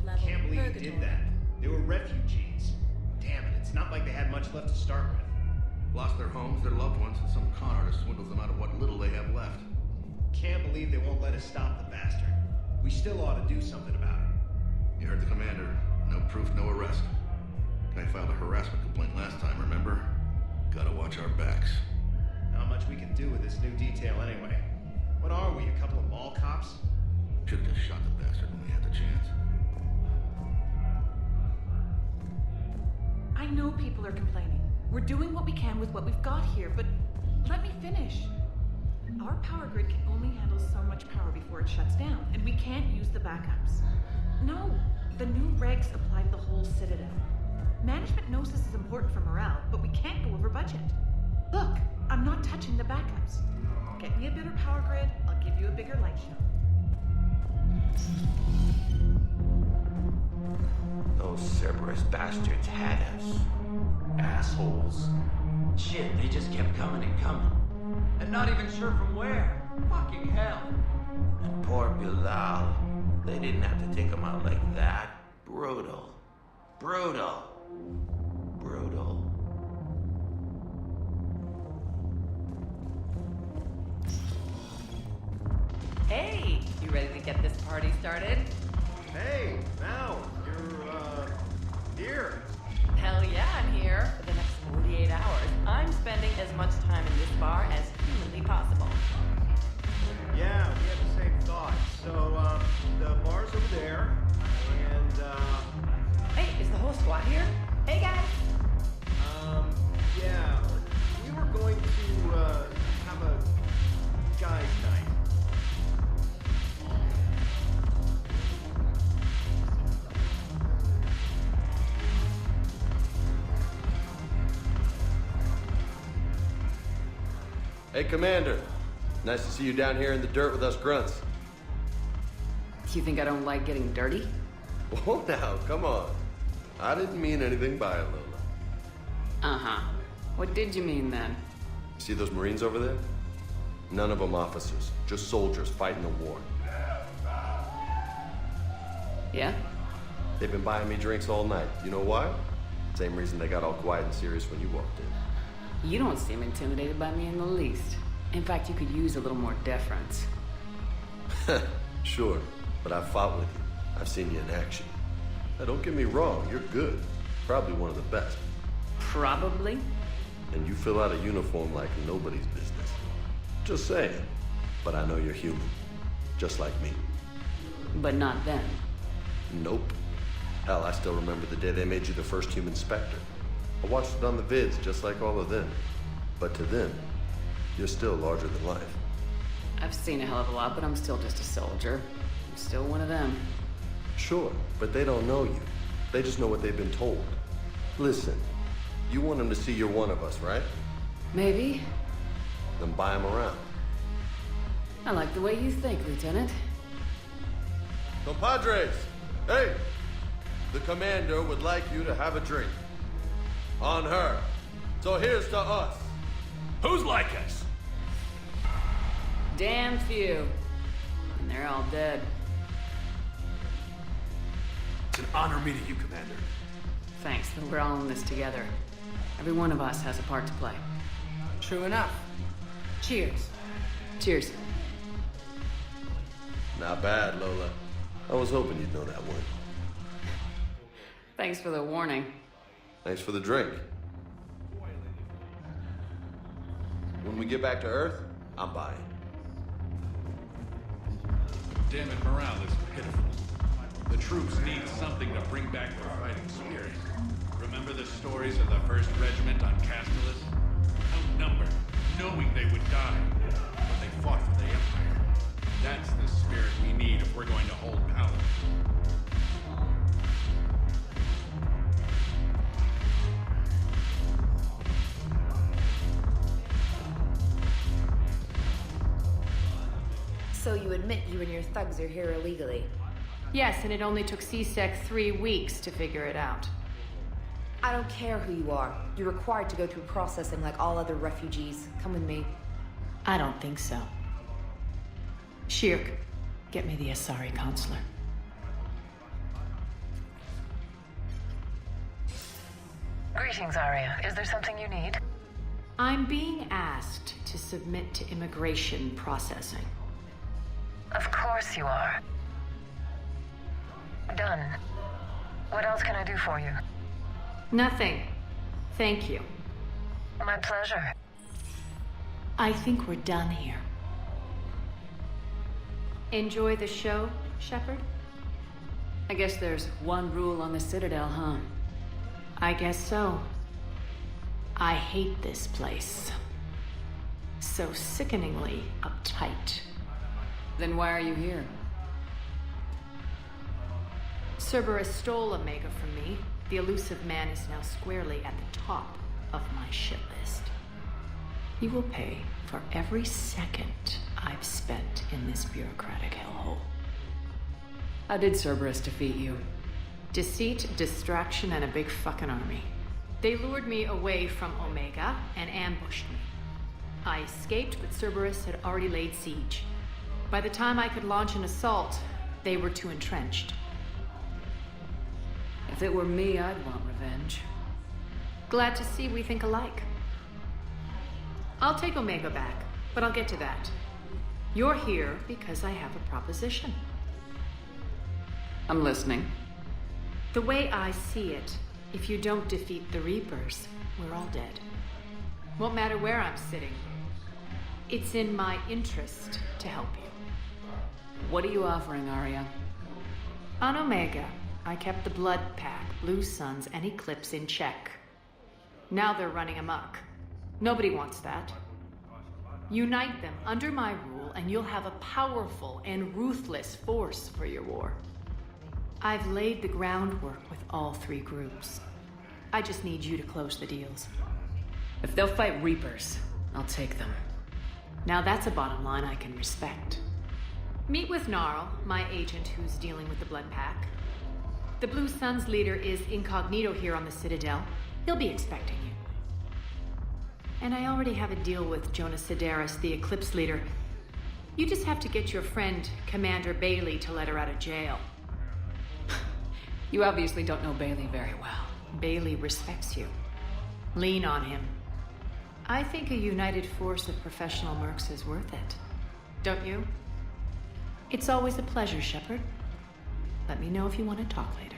level Can't believe purgatory. he did that. They were refugees. Damn it, it's not like they had much left to start with. Lost their homes, their loved ones, and some con artist swindles them out of what little they have left. Can't believe they won't let us stop the bastard. We still ought to do something about it. You heard the commander. No proof, no arrest. Guy filed a harassment complaint last time, remember? Gotta watch our backs. Not much we can do with this new detail anyway. What are we, a couple of mall cops? Should've just shot the bastard when we had the chance. I know people are complaining. We're doing what we can with what we've got here, but let me finish. Our power grid can only handle so much power before it shuts down, and we can't use the backups. No, the new regs apply to the whole Citadel. Management knows this is important for morale, but we can't go over budget. Look, I'm not touching the backups. Get me a better power grid, I'll give you a bigger light show. Those Cerberus bastards had us. Assholes. Shit, they just kept coming and coming. And not even sure from where. Fucking hell. And poor Bilal. They didn't have to take him out like that. Brutal. Brutal. Brutal. Hey, you ready to get this party started? Hey, Mal, you're, here. Hell yeah, I'm here. For the next 48 hours, I'm spending as much time in this bar as humanly possible. Yeah, we had the same thought. So, the bar's over there, and, Hey, is the whole squad here? Hey guys! yeah, we were going to, have a guys' night. Hey, Commander. Nice to see you down here in the dirt with us grunts. You think I don't like getting dirty? Oh, now, come on. I didn't mean anything by it, Lola. Uh-huh. What did you mean then? See those Marines over there? None of them officers, just soldiers fighting a war. Yeah? They've been buying me drinks all night. You know why? Same reason they got all quiet and serious when you walked in. You don't seem intimidated by me in the least. In fact, you could use a little more deference. Sure, but I've fought with you. I've seen you in action. Now, don't get me wrong, you're good. Probably one of the best. Probably? And you fill out a uniform like nobody's business. Just saying. But I know you're human. Just like me. But not then. Nope. Hell, I still remember the day they made you the first human Spectre. I watched it on the vids, just like all of them. But to them, you're still larger than life. I've seen a hell of a lot, but I'm still just a soldier. I'm still one of them. Sure, but they don't know you. They just know what they've been told. Listen, you want them to see you're one of us, right? Maybe. Then buy them around. I like the way you think, Lieutenant. Compadres! Hey! The commander would like you to have a drink. On her. So here's to us. Who's like us? Damn few. And they're all dead. It's an honor meeting you, Commander. Thanks, but we're all in this together. Every one of us has a part to play. True enough. Cheers. Cheers. Not bad, Lola. I was hoping you'd know that one. Thanks for the warning. Thanks for the drink. When we get back to Earth, I'm buying. Damn it, morale is pitiful. The troops need something to bring back their fighting spirit. Remember the stories of the 1st Regiment on Castellus? Outnumbered, knowing they would die, but they fought for the Empire. That's the spirit we need if we're going to hold power. So you admit you and your thugs are here illegally? Yes, and it only took CSEC 3 weeks to figure it out. I don't care who you are. You're required to go through processing like all other refugees. Come with me. I don't think so. Shirk, get me the Asari consular. Greetings, Aria. Is there something you need? I'm being asked to submit to immigration processing. Of course you are. Done. What else can I do for you? Nothing. Thank you. My pleasure. I think we're done here. Enjoy the show, Shepard? I guess there's one rule on the Citadel, huh? I guess so. I hate this place. So sickeningly uptight. Then why are you here? Cerberus stole Omega from me. The elusive man is now squarely at the top of my shit list. You will pay for every second I've spent in this bureaucratic hellhole. How did Cerberus defeat you? Deceit, distraction, and a big fucking army. They lured me away from Omega and ambushed me. I escaped, but Cerberus had already laid siege. By the time I could launch an assault, they were too entrenched. If it were me, I'd want revenge. Glad to see we think alike. I'll take Omega back, but I'll get to that. You're here because I have a proposition. I'm listening. The way I see it, if you don't defeat the Reapers, we're all dead. Won't matter where I'm sitting. It's in my interest to help you. What are you offering, Aria? On Omega, I kept the Blood Pack, Blue Suns, and Eclipse in check. Now they're running amok. Nobody wants that. Unite them under my rule, and you'll have a powerful and ruthless force for your war. I've laid the groundwork with all three groups. I just need you to close the deals. If they'll fight Reapers, I'll take them. Now that's a bottom line I can respect. Meet with Gnarl, my agent who's dealing with the Blood Pack. The Blue Suns leader is incognito here on the Citadel. He'll be expecting you. And I already have a deal with Jonas Sidaris, the Eclipse leader. You just have to get your friend, Commander Bailey, to let her out of jail. You obviously don't know Bailey very well. Bailey respects you. Lean on him. I think a united force of professional mercs is worth it. Don't you? It's always a pleasure, Shepard. Let me know if you want to talk later.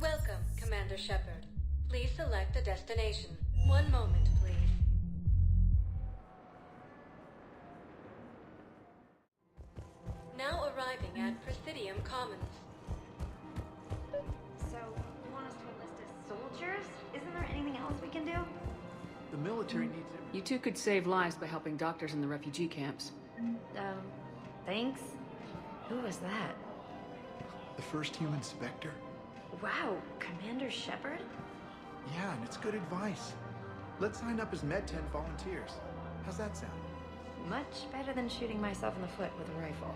Welcome, Commander Shepard. Please select a destination. One moment, please. Now arriving at Presidium Commons. So, you want us to enlist as soldiers? Isn't there anything else we can do? The military needs it. You two could save lives by helping doctors in the refugee camps. Thanks. Who was that? The first human Spectre? Wow, Commander Shepard? Yeah, and it's good advice. Let's sign up as Med-10 volunteers. How's that sound? Much better than shooting myself in the foot with a rifle.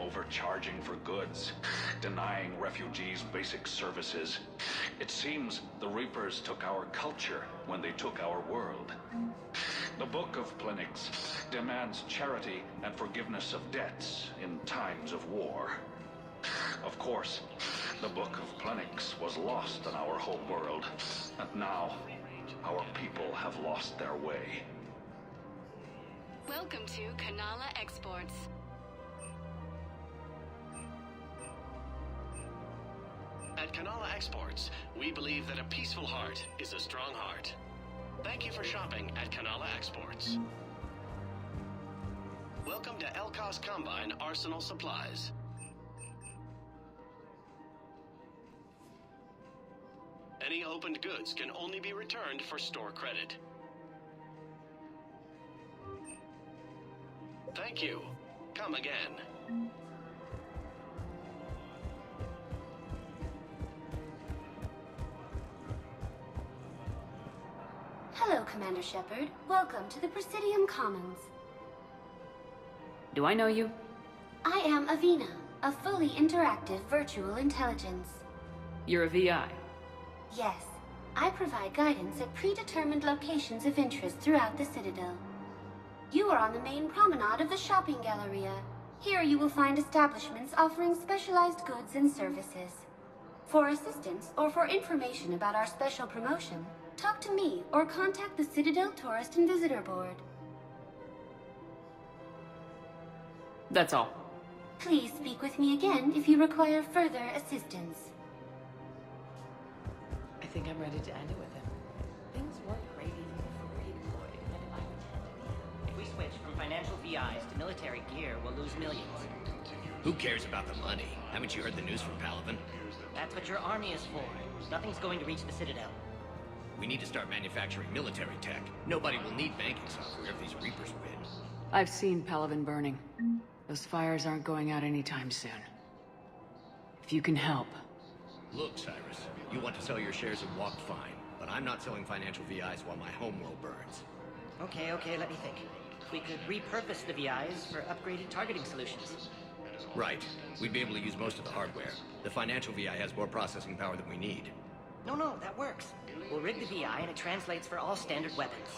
Overcharging for goods, denying refugees basic services. It seems the Reapers took our culture when they took our world. The Book of Plenix demands charity and forgiveness of debts in times of war. Of course, the Book of Plenix was lost in our home world, and now our people have lost their way. Welcome to Kanala Exports. At Kanala Exports, we believe that a peaceful heart is a strong heart. Thank you for shopping at Kanala Exports. Welcome to Elkos Combine Arsenal Supplies. Any opened goods can only be returned for store credit. Thank you. Come again. Commander Shepard. Welcome to the Presidium Commons. Do I know you? I am Avina, a fully interactive virtual intelligence. You're a VI. Yes, I provide guidance at predetermined locations of interest throughout the Citadel. You are on the main promenade of the shopping galleria. Here you will find establishments offering specialized goods and services. For assistance or for information about our special promotion, talk to me or contact the Citadel Tourist and Visitor Board. That's all. Please speak with me again if you require further assistance. I think I'm ready to end it with him. Things weren't great even before we deployed, and if I If we switch from financial VIs to military gear, we'll lose millions. Who cares about the money? Haven't you heard the news from Palaven? That's what your army is for. Nothing's going to reach the Citadel. We need to start manufacturing military tech. Nobody will need banking software if these Reapers win. I've seen Palaven burning. Those fires aren't going out anytime soon. If you can help. Look, Cyrus, you want to sell your shares and walk fine, but I'm not selling financial VIs while my homeworld burns. Okay, let me think. We could repurpose the VIs for upgraded targeting solutions. Right. We'd be able to use most of the hardware. The financial VI has more processing power than we need. No, that works. We'll rig the VI and it translates for all standard weapons.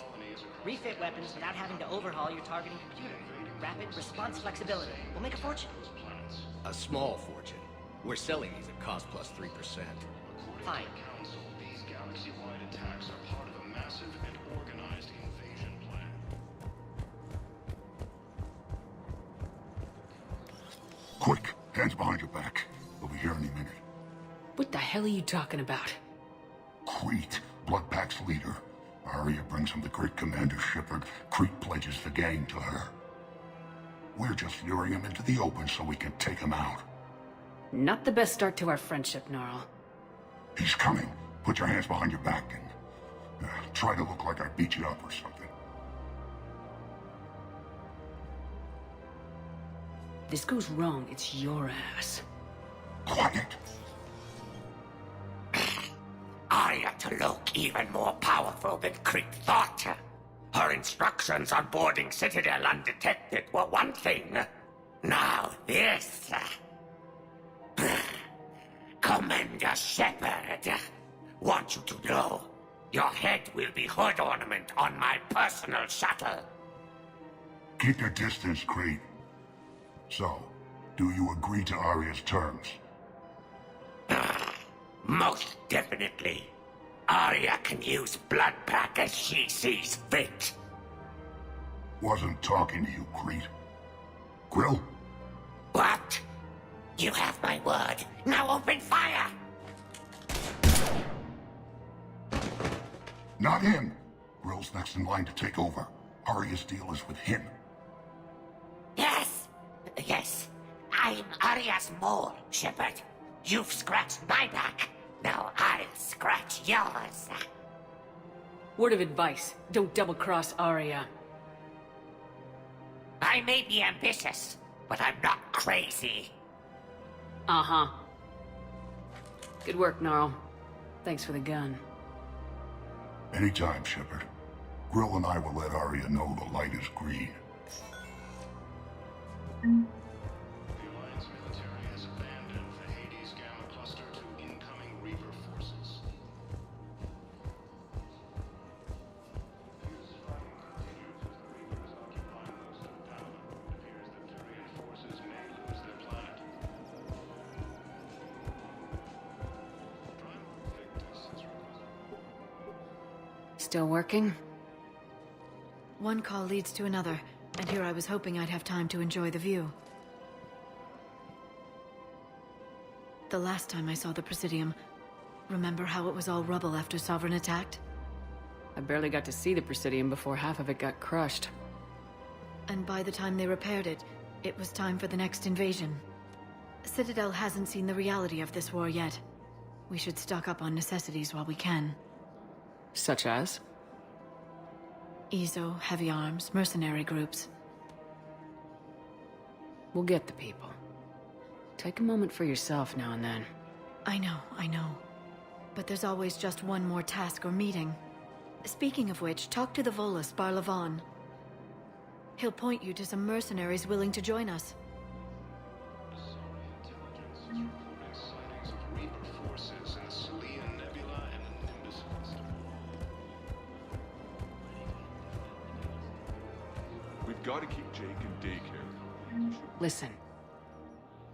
Refit weapons without having to overhaul your targeting computer. Rapid response flexibility. We'll make a fortune. A small fortune. We're selling these at cost plus 3%. Fine. These galaxy-wide attacks are part of a massive and organized invasion plan. Quick, hands behind your back. We'll be here any minute. What the hell are you talking about? Crete, Bloodpack's leader. Aria brings him the great Commander Shepard. Crete pledges the gang to her. We're just luring him into the open so we can take him out. Not the best start to our friendship, Gnarl. He's coming. Put your hands behind your back and try to look like I beat you up or something. This goes wrong, it's your ass. Quiet. Aria to look even more powerful than Crete thought. Her instructions on boarding Citadel undetected were one thing. Now this. Commander Shepard, want you to know, your head will be hood ornament on my personal shuttle. Keep your distance, Crete. So, do you agree to Aria's terms? Most definitely. Aria can use Bloodpack as she sees fit. Wasn't talking to you, Crete. Grill? What? You have my word. Now open fire! Not him. Grill's next in line to take over. Aria's deal is with him. Yes. I'm Aria's mole, Shepard. You've scratched my back. Now I'll scratch yours. Word of advice, don't double-cross Aria. I may be ambitious, but I'm not crazy. Uh-huh. Good work, Gnarl. Thanks for the gun. Anytime, Shepard. Grill and I will let Aria know the light is green. The Alliance military has abandoned the Hades Gamma cluster to incoming Reaper forces. Still working? One call leads to another, and here I was hoping I'd have time to enjoy the view. The last time I saw the Presidium, remember how it was all rubble after Sovereign attacked? I barely got to see the Presidium before half of it got crushed. And by the time they repaired it, it was time for the next invasion. Citadel hasn't seen the reality of this war yet. We should stock up on necessities while we can. Such as? EZO, heavy arms, mercenary groups. We'll get the people. Take a moment for yourself now and then. I know. But there's always just one more task or meeting. Speaking of which, talk to the Volus, Barlavan. He'll point you to some mercenaries willing to join us. We've got to keep Jake in daycare. Listen.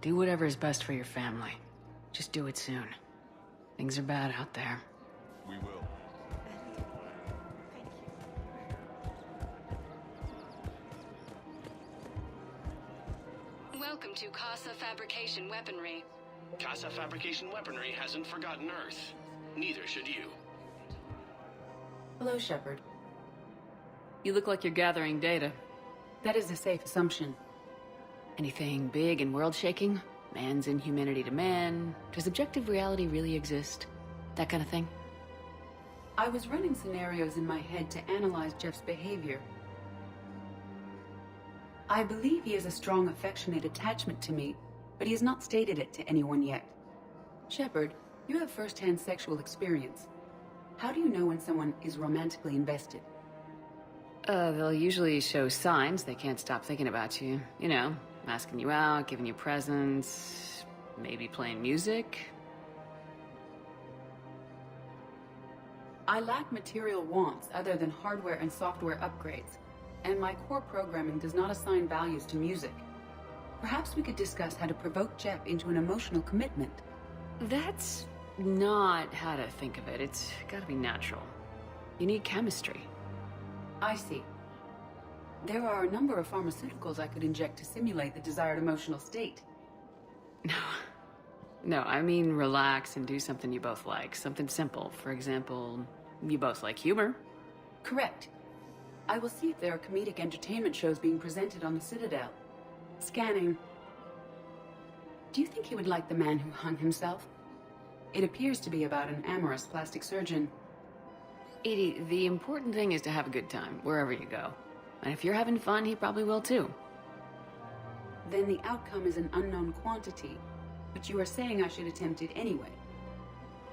Do whatever is best for your family. Just do it soon. Things are bad out there. We will. Welcome to Casa Fabrication Weaponry. Casa Fabrication Weaponry hasn't forgotten Earth. Neither should you. Hello, Shepard. You look like you're gathering data. That is a safe assumption. Anything big and world-shaking? Man's inhumanity to man? Does objective reality really exist? That kind of thing? I was running scenarios in my head to analyze Jeff's behavior. I believe he has a strong affectionate attachment to me, but he has not stated it to anyone yet. Shepard, you have first-hand sexual experience. How do you know when someone is romantically invested? They'll usually show signs they can't stop thinking about you. You know, asking you out, giving you presents, maybe playing music. I lack material wants other than hardware and software upgrades, and my core programming does not assign values to music. Perhaps we could discuss how to provoke Jeff into an emotional commitment. That's not how to think of it. It's gotta be natural. You need chemistry. I see. There are a number of pharmaceuticals I could inject to simulate the desired emotional state. No, I mean relax and do something you both like. Something simple. For example, you both like humor. Correct. I will see if there are comedic entertainment shows being presented on the Citadel. Scanning. Do you think he would like The Man Who Hung Himself? It appears to be about an amorous plastic surgeon. Edie, the important thing is to have a good time, wherever you go. And if you're having fun, he probably will too. Then the outcome is an unknown quantity, but you are saying I should attempt it anyway.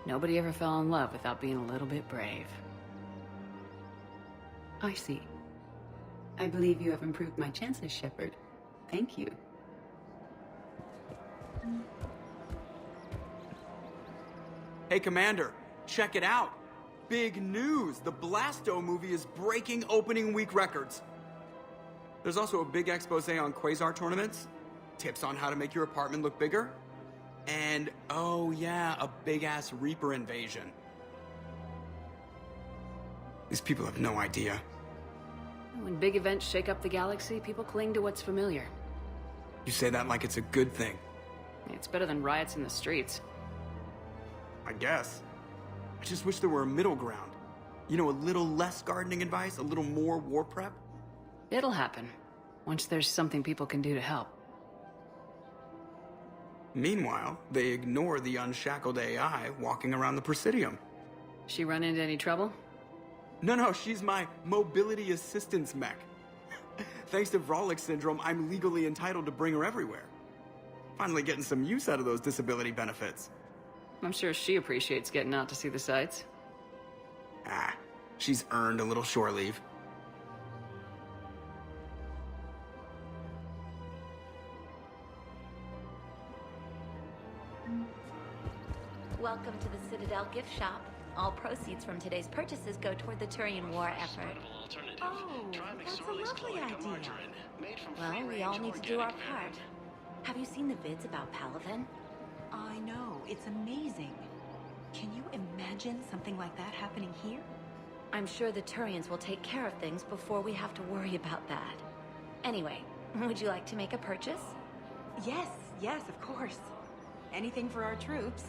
Nobody ever fell in love without being a little bit brave. I see. I believe you have improved my chances, Shepard. Thank you. Hey, Commander, check it out. Big news! The Blasto movie is breaking opening week records. There's also a big expose on Quasar tournaments, tips on how to make your apartment look bigger, and, oh yeah, a big-ass Reaper invasion. These people have no idea. When big events shake up the galaxy, people cling to what's familiar. You say that like it's a good thing. It's better than riots in the streets. I guess. I just wish there were a middle ground. You know, a little less gardening advice, a little more war prep. It'll happen, once there's something people can do to help. Meanwhile, they ignore the unshackled AI walking around the Presidium. She run into any trouble? No, she's my mobility assistance mech. Thanks to Vrolic syndrome, I'm legally entitled to bring her everywhere. Finally getting some use out of those disability benefits. I'm sure she appreciates getting out to see the sights. She's earned a little shore leave. Welcome to the Citadel gift shop. All proceeds from today's purchases go toward the Turian War effort. Oh, that's a lovely idea. Well, we all need to do our part. Have you seen the vids about Palaven? I know, it's amazing. Can you imagine something like that happening here? I'm sure the Turians will take care of things before we have to worry about that. Anyway, would you like to make a purchase? Yes, of course. Anything for our troops.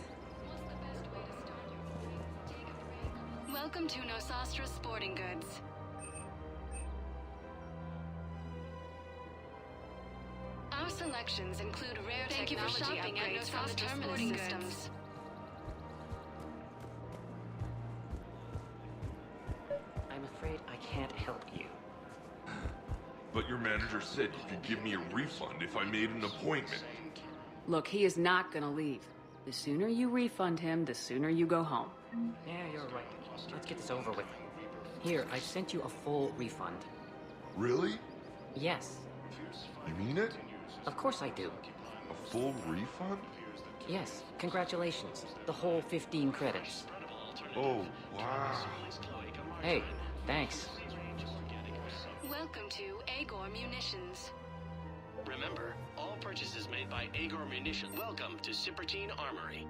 Welcome to Nosastra Sporting Goods. Our selections include rare technology upgrades from the terminus systems. I'm afraid I can't help you. But your manager said you could give me a refund if I made an appointment. Look, he is not gonna leave. The sooner you refund him, the sooner you go home. Yeah, you're right. Let's get this over with. Here, I sent you a full refund. Really? Yes. You mean it? Of course I do. A full refund? Yes, congratulations. The whole 15 credits. Oh, wow. Hey, thanks. Welcome to Agor Munitions. Remember, all purchases made by Agor Munition. Welcome to Cypertine Armory.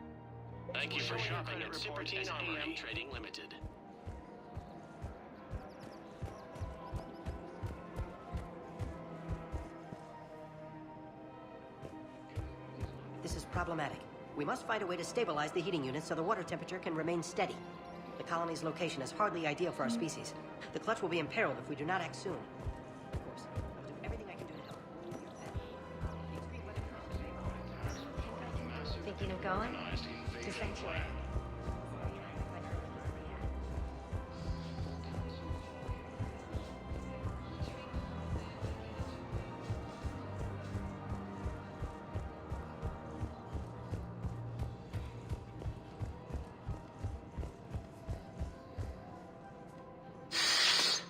Thank you for shopping at Cypertine Armory Trading Limited. This is problematic. We must find a way to stabilize the heating units so the water temperature can remain steady. The colony's location is hardly ideal for our species. The clutch will be imperiled if we do not act soon. Of course, I'll do everything I can do to help. Thinking of going? To Sanctuary.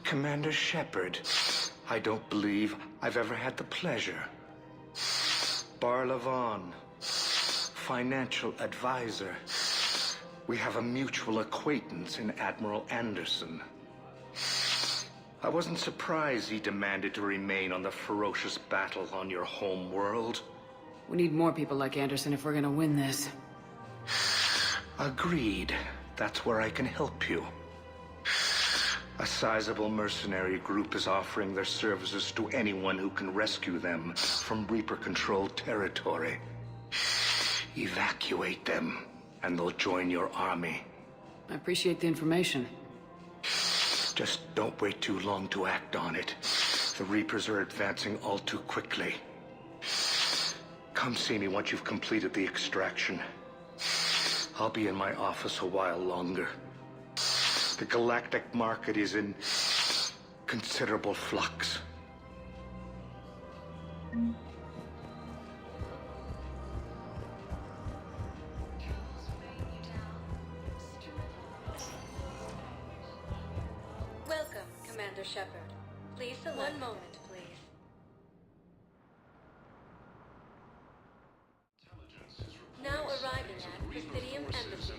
Commander Shepard, I don't believe I've ever had the pleasure. Bar Levon, financial advisor. We have a mutual acquaintance in Admiral Anderson. I wasn't surprised he demanded to remain on the ferocious battle on your home world. We need more people like Anderson if we're gonna win this. Agreed. That's where I can help you. A sizable mercenary group is offering their services to anyone who can rescue them from Reaper-controlled territory. Evacuate them, and they'll join your army. I appreciate the information. Just don't wait too long to act on it. The Reapers are advancing all too quickly. Come see me once you've completed the extraction. I'll be in my office a while longer. The galactic market is in considerable flux. Welcome, Commander Shepard. Please select... One moment, please. Now arriving at Presidium Embassy.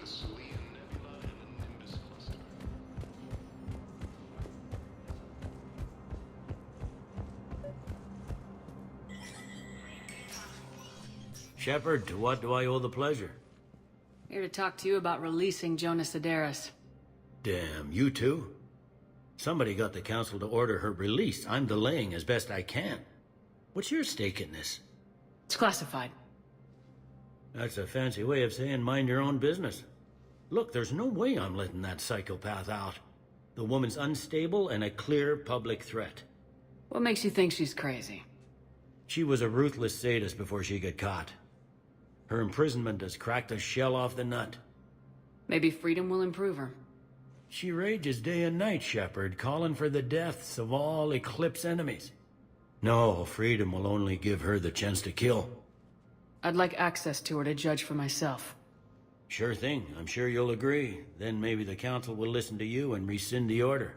Shepard, to what do I owe the pleasure? Here to talk to you about releasing Jonas Sedaris. Damn, you too? Somebody got the council to order her release. I'm delaying as best I can. What's your stake in this? It's classified. That's a fancy way of saying mind your own business. Look, there's no way I'm letting that psychopath out. The woman's unstable and a clear public threat. What makes you think she's crazy? She was a ruthless sadist before she got caught. Her imprisonment has cracked the shell off the nut. Maybe freedom will improve her. She rages day and night, Shepard, calling for the deaths of all Eclipse enemies. No, freedom will only give her the chance to kill. I'd like access to her to judge for myself. Sure thing. I'm sure you'll agree. Then maybe the council will listen to you and rescind the order.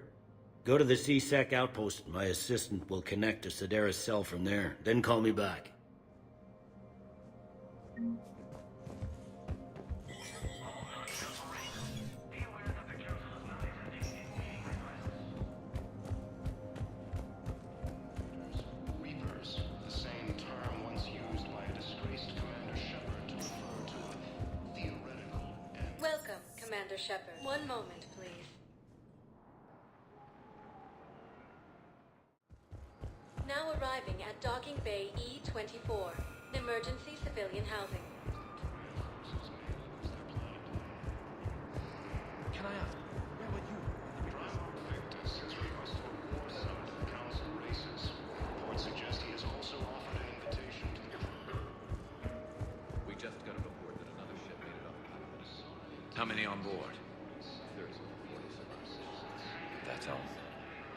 Go to the C-Sec outpost. My assistant will connect to Sedaris' cell from there. Then call me back. Reapers, the same term once used by a disgraced Commander Shepard to refer to a theoretical and... Welcome, Commander Shepard. One moment, please. Now arriving at Docking Bay E-24, emergency civilian housing. Can I ask, where were you? Victus has requested a war zone to the Council races. Reports suggest he has also offered an invitation to the... We just got a report that another ship made it up. How many on board? 30, 47. That's all.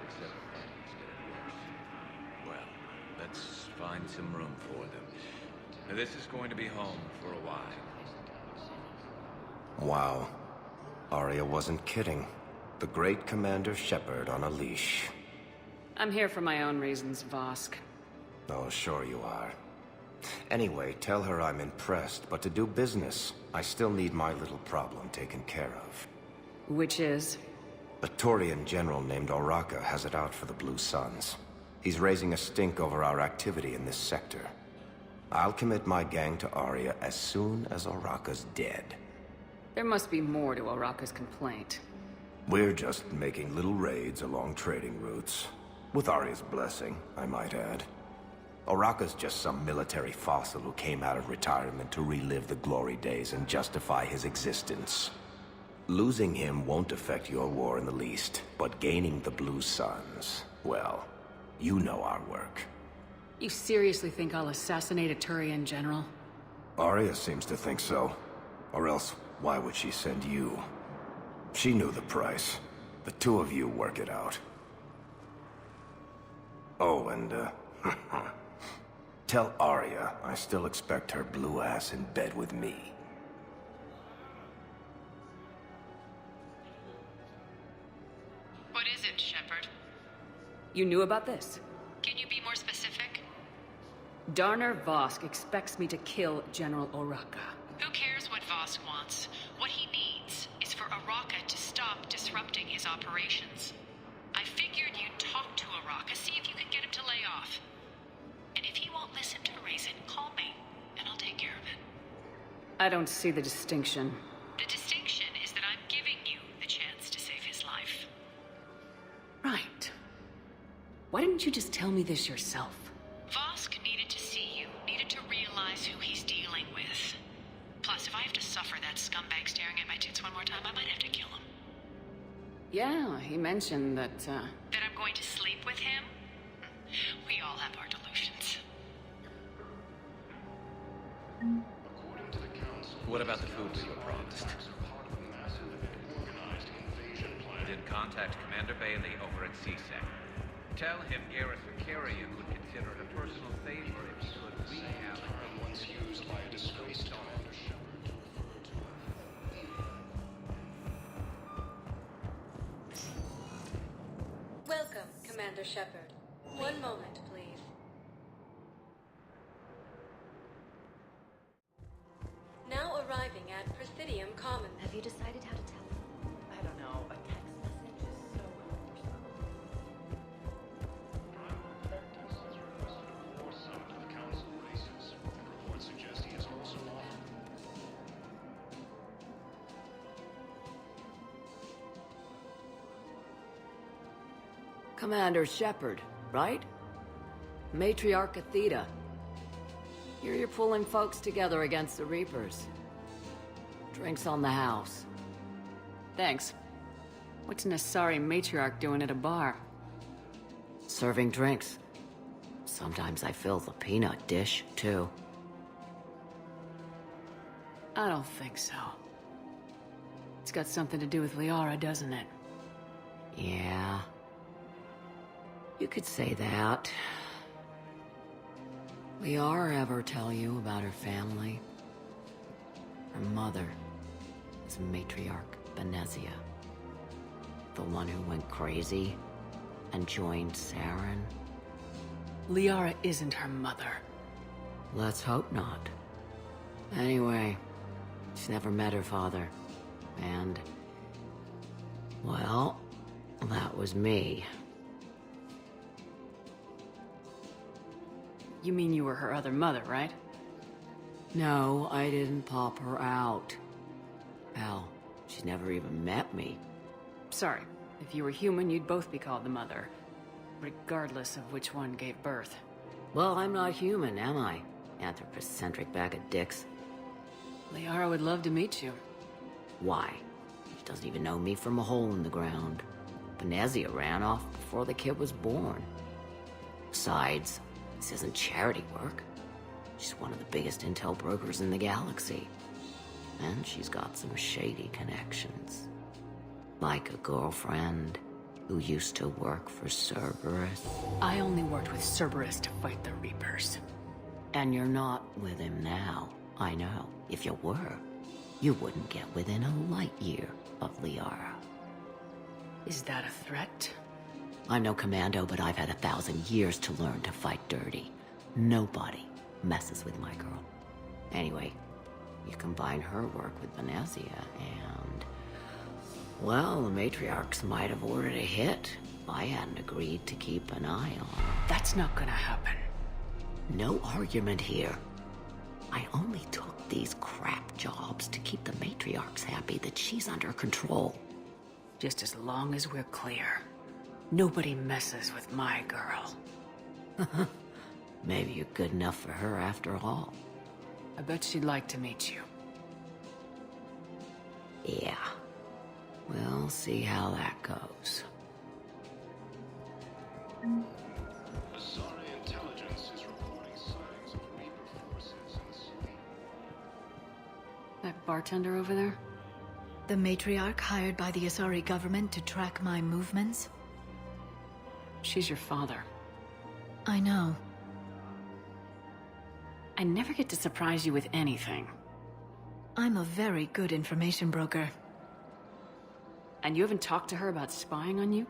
Except it's getting worse. Well, let's find some room for them. Now, this is going to be home for a while. Wow. Aria wasn't kidding. The great Commander Shepard on a leash. I'm here for my own reasons, Vosk. Oh, sure you are. Anyway, tell her I'm impressed, but to do business, I still need my little problem taken care of. Which is? A Turian general named Oraka has it out for the Blue Suns. He's raising a stink over our activity in this sector. I'll commit my gang to Aria as soon as Oraka's dead. There must be more to Oraka's complaint. We're just making little raids along trading routes. With Aria's blessing, I might add. Oraka's just some military fossil who came out of retirement to relive the glory days and justify his existence. Losing him won't affect your war in the least, but gaining the Blue Suns, well, you know our work. You seriously think I'll assassinate a Turian general? Aria seems to think so. Or else, why would she send you? She knew the price. The two of you work it out. Oh, and, tell Aria I still expect her blue ass in bed with me. What is it, Shepard? You knew about this? Can you be more specific? Darner Vosk expects me to kill General Oraka. Who cares what Vosk wants? What he needs is for Oraka to stop disrupting his operations. I figured you'd talk to Oraka, see if you can get him to lay off. And if he won't listen to reason, call me, and I'll take care of it. I don't see the distinction. The distinction is that I'm giving you the chance to save his life. Right. Why didn't you just tell me this yourself? Vosk needed to see you, needed to realize who he's dealing with. Plus, if I have to suffer that scumbag staring at my tits one more time, I might have to kill him. Yeah, he mentioned that, That I'm going to sleep with him? We all have our delusions. What about the food we were promised? Did contact Commander Bailey over at CSEC. Tell him Garrus Acaria could consider it a personal favor if he could rehab once used by a disgraced Commander Shepard. Welcome, Commander Shepard. One moment, please. Now arriving at Presidium Commons. Have you decided how to tell them? I don't know. A text message is so cumbersome. Commander Shepard, right? Matriarch Athena. Here you're pulling folks together against the Reapers. Drinks on the house. Thanks. What's an Asari matriarch doing at a bar? Serving drinks. Sometimes I fill the peanut dish, too. I don't think so. It's got something to do with Liara, doesn't it? Yeah. You could say that. Liara ever tell you about her family? Her mother is Matriarch Benezia. The one who went crazy and joined Saren? Liara isn't her mother. Let's hope not. Anyway, she's never met her father. And, well, that was me. You mean you were her other mother, right? No, I didn't pop her out. Hell, she's never even met me. Sorry. If you were human, you'd both be called the mother. Regardless of which one gave birth. Well, I'm not human, am I? Anthropocentric bag of dicks. Liara would love to meet you. Why? She doesn't even know me from a hole in the ground. Benezia ran off before the kid was born. Besides, this isn't charity work. She's one of the biggest intel brokers in the galaxy. And she's got some shady connections. Like a girlfriend who used to work for Cerberus. I only worked with Cerberus to fight the Reapers. And you're not with him now. I know. If you were, you wouldn't get within a light year of Liara. Is that a threat? I'm no commando, but I've had 1,000 years to learn to fight dirty. Nobody messes with my girl. Anyway, you combine her work with Venezia and... well, the matriarchs might have ordered a hit if I hadn't agreed to keep an eye on her. That's not gonna happen. No argument here. I only took these crap jobs to keep the matriarchs happy that she's under control. Just as long as we're clear. Nobody messes with my girl. Maybe you're good enough for her after all. I bet she'd like to meet you. Yeah. We'll see how that goes. Asari intelligence is reporting signs of Reaper forces in the city. That bartender over there? The matriarch hired by the Asari government to track my movements? She's your father. I know. I never get to surprise you with anything. I'm a very good information broker. And you haven't talked to her about spying on you?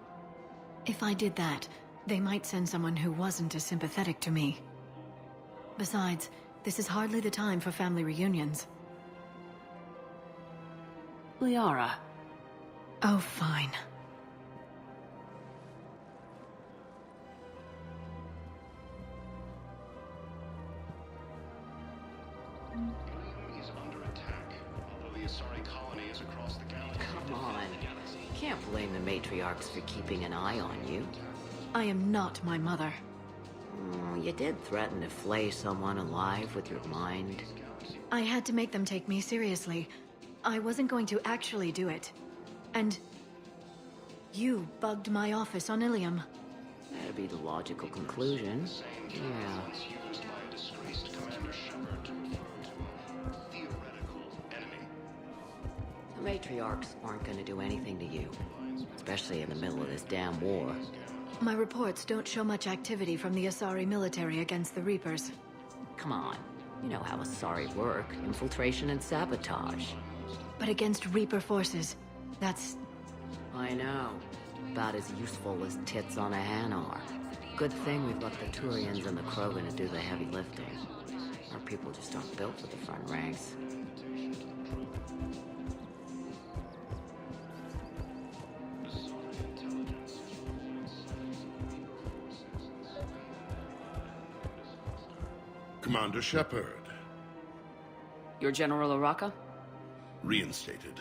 If I did that, they might send someone who wasn't as sympathetic to me. Besides, this is hardly the time for family reunions. Liara. Oh, fine. Is under attack, although the Asari colony is across the galaxy. Come on. You can't blame the matriarchs for keeping an eye on you. I am not my mother. You did threaten to flay someone alive with your mind. I had to make them take me seriously. I wasn't going to actually do it. And... you bugged my office on Ilium. That'd be the logical conclusion. Yeah. Used by a disgraced Commander Shepard to refer to a theoretical enemy. The matriarchs aren't gonna do anything to you. Especially in the middle of this damn war. My reports don't show much activity from the Asari military against the Reapers. Come on. You know how Asari work. Infiltration and sabotage. But against Reaper forces, that's... I know. About as useful as tits on a hen are. Good thing we've got the Turians and the Krogan to do the heavy lifting. Our people just aren't built for the front ranks. Commander Shepard. You're General Araka? Reinstated.